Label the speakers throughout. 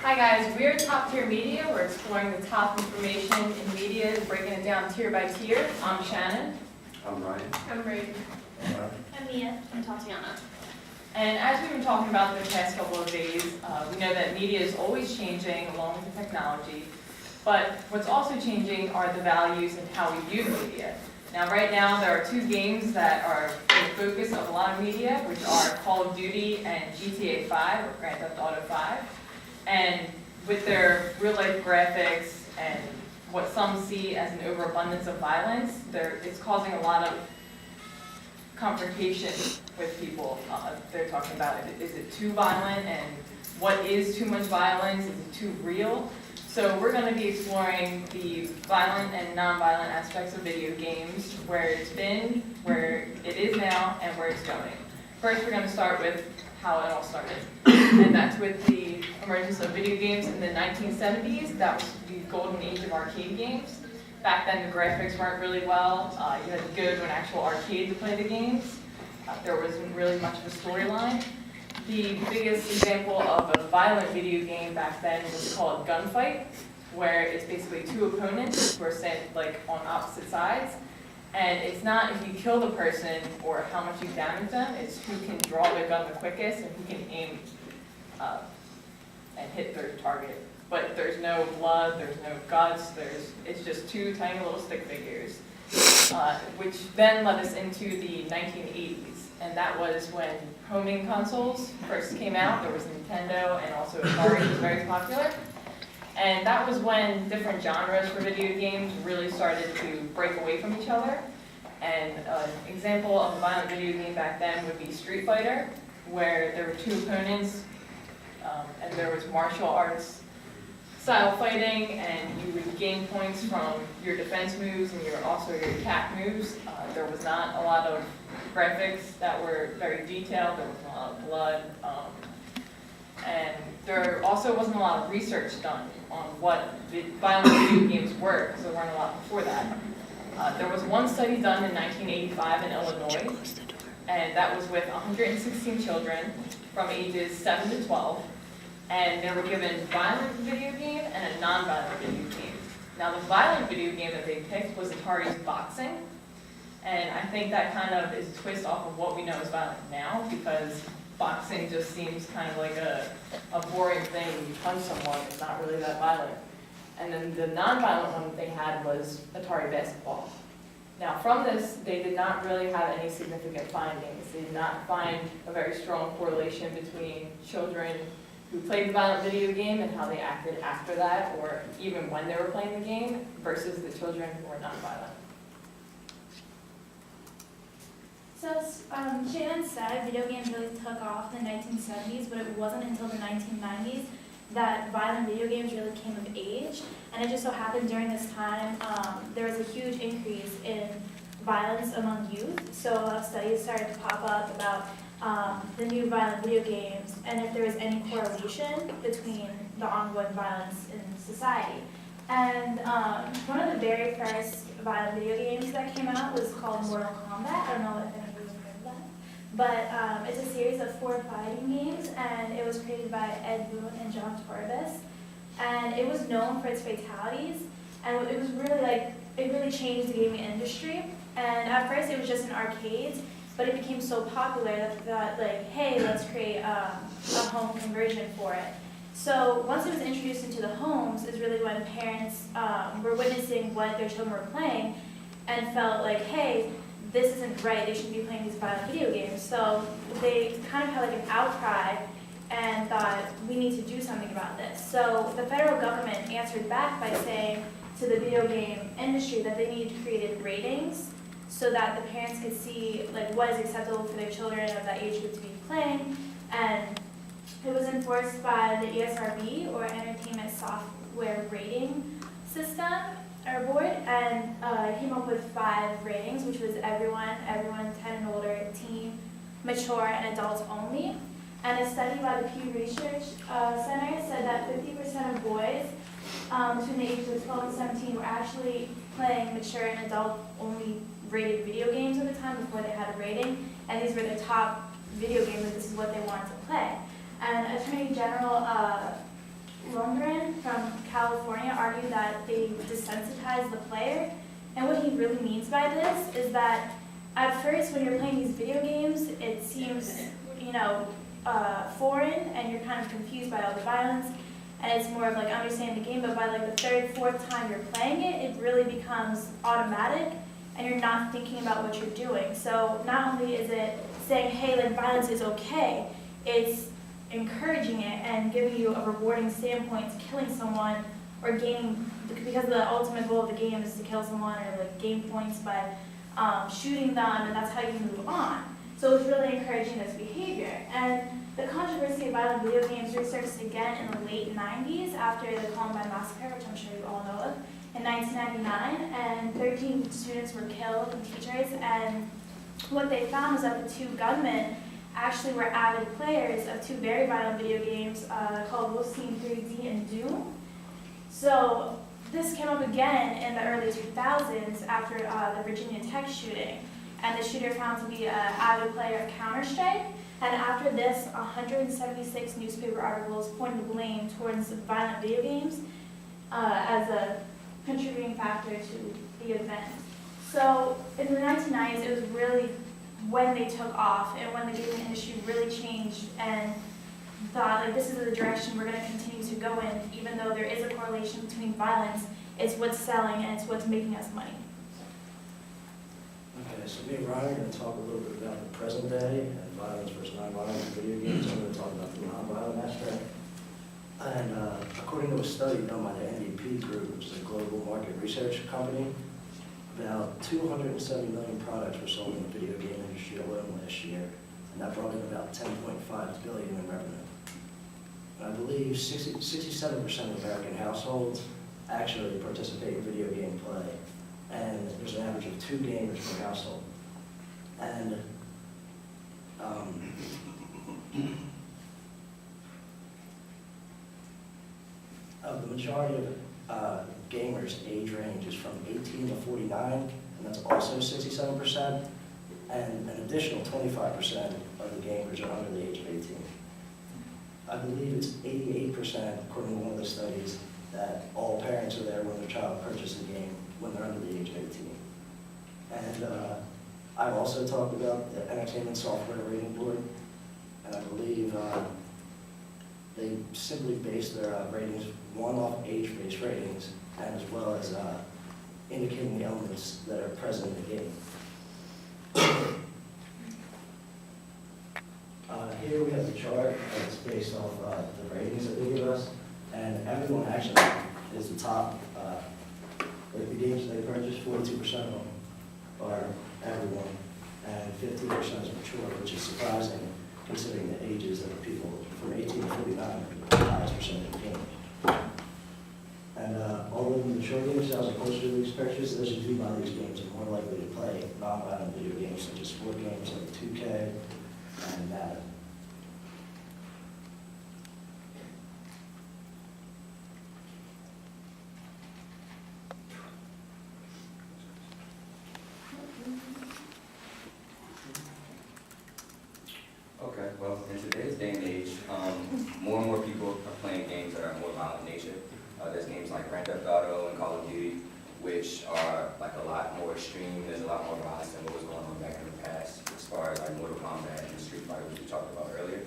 Speaker 1: Hi guys, we're Top Tier Media. We're exploring the top information in media, breaking it down tier by tier. I'm Shannon.
Speaker 2: I'm Ryan.
Speaker 1: I'm Brady.
Speaker 3: I'm Mia. I'm Tatiana.
Speaker 1: And as we've been talking about the past couple of days, we know that media is always changing along with the technology. But what's also changing are the values and how we view media. Now, right now, there are two games that are in the focus of a lot of media, which are Call of Duty and GTA 5, or Grand Theft Auto 5. And with their real-life graphics and what some see as an overabundance of violence, it's causing a lot of confrontation with people. They're talking about, is it too violent, and what is too much violence? Is it too real? So we're going to be exploring the violent and non-violent aspects of video games, where it's been, where it is now, and where it's going. First, we're going to start with how it all started. And that's with the emergence of video games in the 1970s. That was the golden age of arcade games. Back then, the graphics weren't really well. You had to go to an actual arcade to play the games. There wasn't really much of a storyline. The biggest example of a violent video game back then was called Gunfight, where it's basically two opponents who are set like on opposite sides. And it's not if you kill the person or how much you damage them, it's who can draw their gun the quickest and who can aim and hit their target. But there's no blood, there's no guts, it's just two tiny little stick figures, which then led us into the 1980s. And that was when homing consoles first came out. There was Nintendo and also Atari was very popular. And that was when different genres for video games really started to break away from each other. And an example of a violent video game back then would be Street Fighter, where there were two opponents, and there was martial arts style fighting, and you would gain points from your defense moves and also your attack moves. There was not a lot of graphics that were very detailed. There wasn't a lot of blood. And there also wasn't a lot of research done on what violent video games were, because there weren't a lot before that. There was one study done in 1985 in Illinois, and that was with 116 children from ages 7 to 12, and they were given a violent video game and a non-violent video game. Now, the violent video game that they picked was Atari's Boxing, and I think that kind of is a twist off of what we know as violent now, because boxing just seems kind of like a boring thing. You punch someone, it's not really that violent. And then the non-violent one that they had was Atari Basketball. Now from this, they did not really have any significant findings. They did not find a very strong correlation between children who played the violent video game and how they acted after that, or even when they were playing the game, versus the children who were non-violent.
Speaker 3: So, Shannon said video games really took off in the 1970s, but it wasn't until the 1990s that violent video games really came of age. And it just so happened during this time, there was a huge increase in violence among youth. So a lot of studies started to pop up about the new violent video games and if there was any correlation between the ongoing violence in society. And one of the very first violent video games that came out was called Mortal Kombat. I don't know if anybody's heard of that. But it's a series of 4 fighting games, and it was created by Ed Boon and John Torvis. And it was known for its fatalities, and it was really it really changed the gaming industry. And at first it was just in arcades, but it became so popular that they thought, hey, let's create a home conversion for it. So once it was introduced into the homes is really when parents were witnessing what their children were playing and felt like, hey, this isn't right, they shouldn't be playing these violent video games. So they kind of had an outcry and thought, we need to do something about this. So the federal government answered back by saying to the video game industry that they needed to create ratings so that the parents could see what is acceptable for their children of that age group to be playing. And it was enforced by the ESRB, or Entertainment Software Rating System, or board, and it came up with 5 ratings, which was everyone, 10 and older, teen, mature, and adults only. And a study by the Pew Research Center said that 50% of boys between the ages of 12 and 17 were actually playing mature and adult-only rated video games at the time before they had a rating, and these were the top video games, and this is what they wanted to play. And Attorney General Ron as the player. And what he really means by this is that at first when you're playing these video games, it seems, foreign, and you're kind of confused by all the violence, and it's more of like understanding the game, but by like the third, fourth time you're playing it, it really becomes automatic, and you're not thinking about what you're doing. So not only is it saying, hey, like violence is okay, it's encouraging it and giving you a rewarding standpoint to killing someone or gaining, because the ultimate goal of the game is to kill someone or like gain points by shooting them, and that's how you move on. So it's really encouraging this behavior. And the controversy of violent video games resurfaced again in the late 90s after the Columbine Massacre, which I'm sure you all know of, in 1999, and 13 students were killed and teachers, and what they found was that the two gunmen actually were avid players of two very violent video games called Wolfenstein 3D and Doom. So this came up again in the early 2000s after the Virginia Tech shooting, and the shooter found to be an avid player of Counter-Strike. And after this, 176 newspaper articles pointed the blame towards violent video games as a contributing factor to the event. So in the 1990s, it was really when they took off and when the gaming industry really changed and thought, like, this is the direction we're going to continue to go in, even though there is a correlation between violence, it's what's selling and it's what's making us money.
Speaker 2: Okay, so me and Ryan are going to talk a little bit about the present day and violence versus nonviolent video games. I'm going to talk about the nonviolent aspect. And according to a study done by the NDP Group, which is a global market research company, about 270 million products were sold in the video game industry alone last year, and that brought in about $10.5 billion in revenue. And I believe 67% of American households actually participate in video game play, and there's an average of 2 gamers per household. And of the majority of gamers, age range is from 18 to 49, and that's also 67%, and an additional 25% of the gamers are under the age of 18. I believe it's 88%, according to one of the studies, that all parents are there when their child purchases a game when they're under the age of 18. And I've also talked about the Entertainment Software Rating Board, and I believe they simply base their ratings, one, off age-based ratings, and as well as indicating the elements that are present in the game. Here we have the chart that's based off the ratings that they give us, and everyone actually is the top. Like the games they purchase, 42% of them are everyone, and 15% is mature, which is surprising considering the ages of the people from 18 to 49 are the highest percentage of games. And although the mature game sales are closer to these purchases, those who do buy these games are more likely to play non-violent video games such as sport games like 2K and Madden.
Speaker 4: Okay, well, in today's day and age, more and more people are playing games that are more violent in nature. There's games like Grand Theft Auto and Call of Duty, which are like a lot more extreme. There's a lot more violence than what was going on back in the past, as far as like Mortal Kombat and Street Fighter, which we talked about earlier.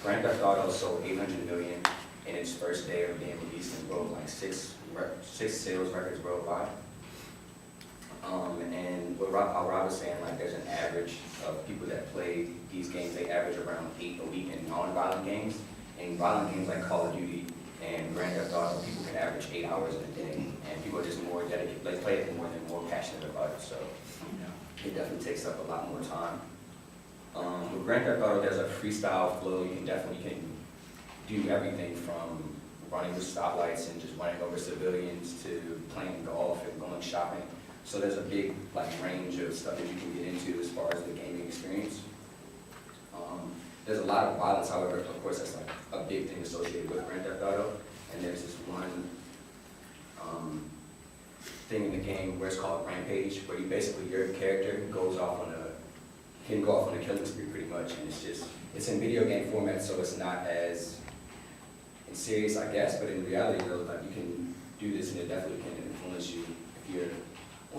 Speaker 4: Grand Theft Auto sold 800 million in its first day of being released and broke like six sales records worldwide. And what Rob was saying, like there's an average of people that play these games, they average around 8 a week in non-violent games. In violent games like Call of Duty and Grand Theft Auto, people can average 8 hours in a day, and people are just more dedicated, they play it more and more passionate about it, so it definitely takes up a lot more time. With Grand Theft Auto, there's a freestyle flow. You can do everything from running with stoplights and just running over civilians to playing golf and going shopping. So there's a big range of stuff that you can get into as far as the gaming experience. There's a lot of violence, however, of course, that's like a big thing associated with Grand Theft Auto. And there's this one thing in the game where it's called Rampage, where you basically, your character can go off on a killing spree pretty much. And it's in video game format, so it's not as serious, I guess, but in reality, though, like do this, and it definitely can influence you if you're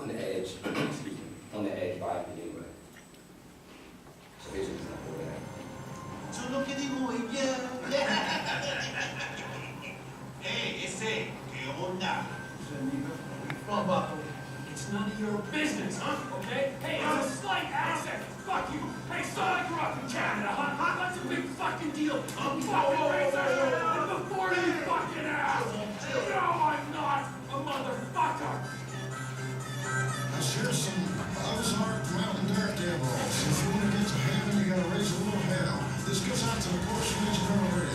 Speaker 4: on the edge, excuse me, on the edge by it anyway. So here's an example of that.
Speaker 5: Yo lo que digo es Hey, ese, ¿qué onda? From Buffalo.
Speaker 6: It's none of your business, huh? Okay? Hey, I'm a slight asset. Fuck you. Hey, so I grew up in Canada, huh? That's a big fucking deal. I'm fucking racist. And before you fucking ask, no, I'm not a motherfucker.
Speaker 7: I share some Ozark Mountain Daredevils. If you want to get to heaven, you gotta raise a little hell. This goes out to the portion that you never read.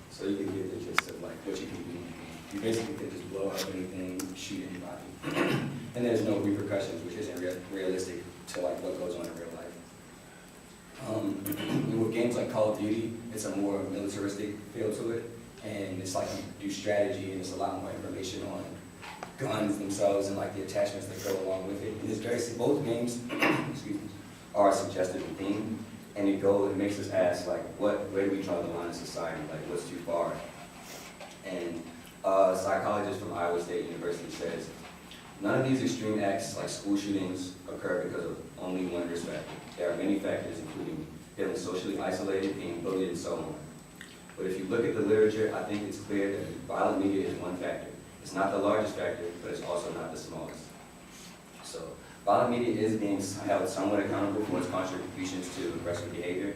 Speaker 4: So you can get the gist of like what you can do. You basically can just blow up anything, shoot anybody, and there's no repercussions, which isn't realistic to like what goes on in real life. With games like Call of Duty, it's a more militaristic feel to it, and it's like you do strategy, and it's a lot more information on guns themselves and like the attachments that go along with it. And it's very both games, excuse me, are suggestive in theme. And it makes us ask, like, where do we draw the line in society? Like, what's too far? And a psychologist from Iowa State University says, none of these extreme acts, like school shootings, occur because of only one risk factor. There are many factors, including feeling socially isolated, being bullied, and so on. But if you look at the literature, I think it's clear that violent media is one factor. It's not the largest factor, but it's also not the smallest. So, violent media is being held somewhat accountable for its contributions to aggressive behavior.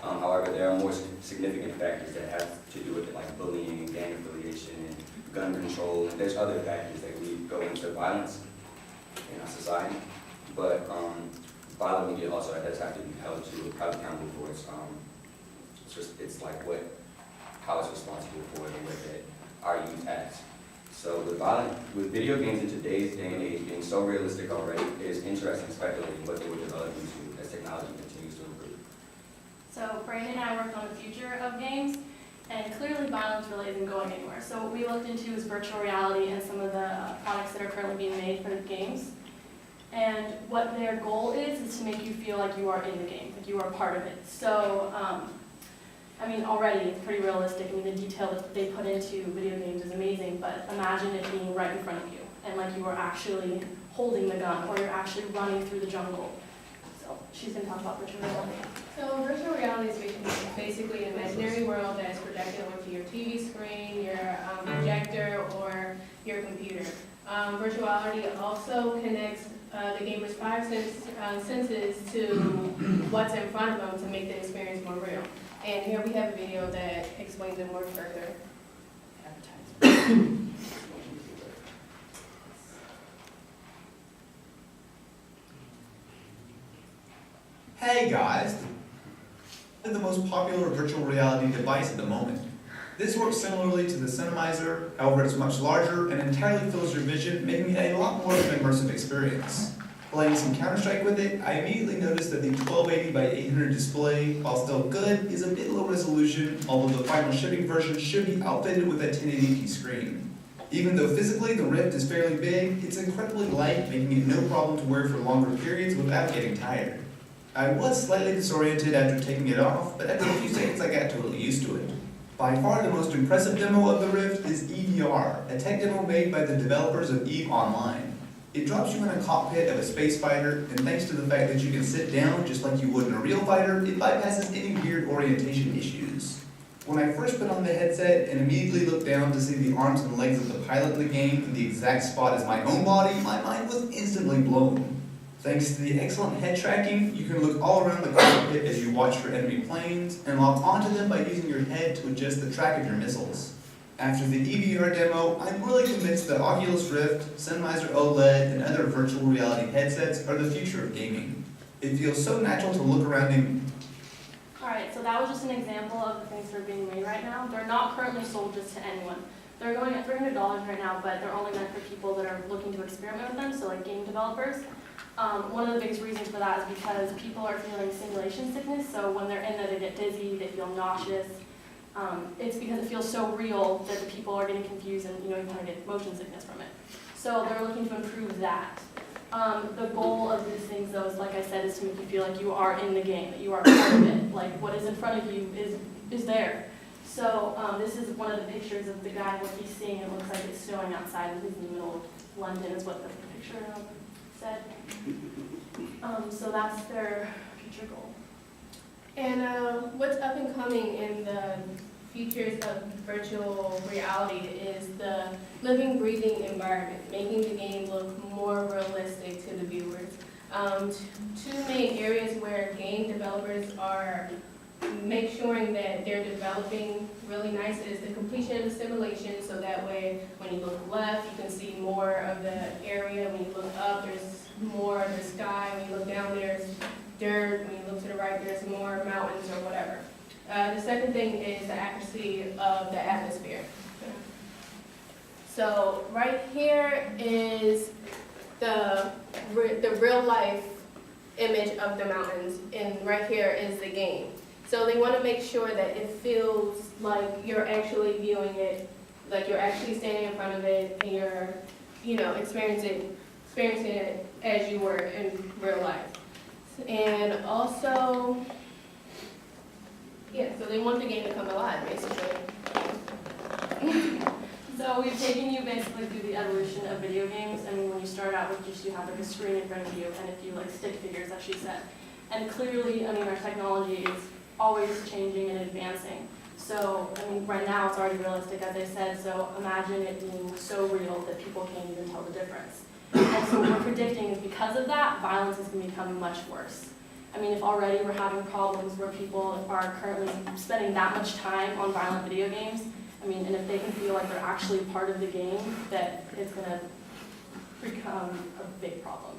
Speaker 4: However, there are more significant factors that have to do with it, like bullying, gang affiliation, and gun control. And there's other factors that go into violence in our society. But violent media also does have to be held accountable for its how it's responsible for the way that our youth acts. So with video games in today's day and age being so realistic already, it is interesting speculating what they will develop into as technology continues to improve.
Speaker 8: So Brandon and I worked on the future of games, and clearly violence really isn't going anywhere. So what we looked into is virtual reality and some of the products that are currently being made for the games. And what their goal is to make you feel like you are in the game, like you are part of it. So, I mean, already it's pretty realistic. I mean, the detail that they put into video games is amazing, but imagine it being right in front of you, and like you are actually holding the gun, or you're actually running through the jungle. So she's going to talk about virtual reality.
Speaker 9: So virtual reality is basically an imaginary world that is projected onto your TV screen, your projector, or your computer. Virtuality also connects the gamer's five senses to what's in front of them to make the experience more real. And here we have a video that explains it more further.
Speaker 10: Hey guys! The most popular virtual reality device at the moment. This works similarly to the Cinemizer, however it's much larger and entirely fills your vision, making it a lot more of an immersive experience. Playing some Counter-Strike with it, I immediately noticed that the 1280 by 800 display, while still good, is a bit low resolution, although the final shipping version should be outfitted with a 1080p screen. Even though physically the Rift is fairly big, it's incredibly light, making it no problem to wear for longer periods without getting tired. I was slightly disoriented after taking it off, but after a few seconds I got totally used to it. By far the most impressive demo of the Rift is EVR, a tech demo made by the developers of EVE Online. It drops you in a cockpit of a space fighter, and thanks to the fact that you can sit down just like you would in a real fighter, it bypasses any weird orientation issues. When I first put on the headset and immediately looked down to see the arms and legs of the pilot in the game in the exact spot as my own body, my mind was instantly blown. Thanks to the excellent head tracking, you can look all around the cockpit as you watch for enemy planes and lock onto them by using your head to adjust the track of your missiles. After the EVR demo, I'm really convinced that Oculus Rift, Sennheiser OLED, and other virtual reality headsets are the future of gaming. It feels so natural to look around and
Speaker 8: Alright, so that was just an example of the things that are being made right now. They're not currently sold just to anyone. They're going at $300 right now, but they're only meant for people that are looking to experiment with them, so like game developers. One of the biggest reasons for that is because people are feeling simulation sickness, so when they're in there they get dizzy, they feel nauseous. It's because it feels so real that the people are getting confused and you kind of get motion sickness from it. So they're looking to improve that. The goal of these things though is, like I said, is to make you feel like you are in the game, that you are part of it, like what is in front of you is there. So this is one of the pictures of the guy, what he's seeing. It looks like it's snowing outside, and he's in the middle of London is what the picture said. So that's their future goal.
Speaker 9: And what's up and coming in the features of virtual reality is the living, breathing environment, making the game look more realistic to the viewers. Two main areas where game developers are make sure that they're developing really nice is the completion of the simulation, so that way when you look left you can see more of the area, when you look up there's more of the sky, when you look down there's dirt, when you look to the right there's more mountains or whatever. The second thing is the accuracy of the atmosphere. So right here is the real life image of the mountains, and right here is the game. So they want to make sure that it feels like you're actually viewing it, like you're actually standing in front of it and you're, experiencing it as you were in real life. And also, so they want the game to come alive, basically.
Speaker 8: So we've taken you basically through the evolution of video games. I mean, when you start out with just you have like a screen in front of you and a few like stick figures, as she said. And clearly, our technology is always changing and advancing. So, right now it's already realistic, as I said, so imagine it being so real that people can't even tell the difference. And so what we're predicting is because of that, violence is going to become much worse. If already we're having problems where people are currently spending that much time on violent video games, and if they can feel like they're actually part of the game, that it's going to become a big problem.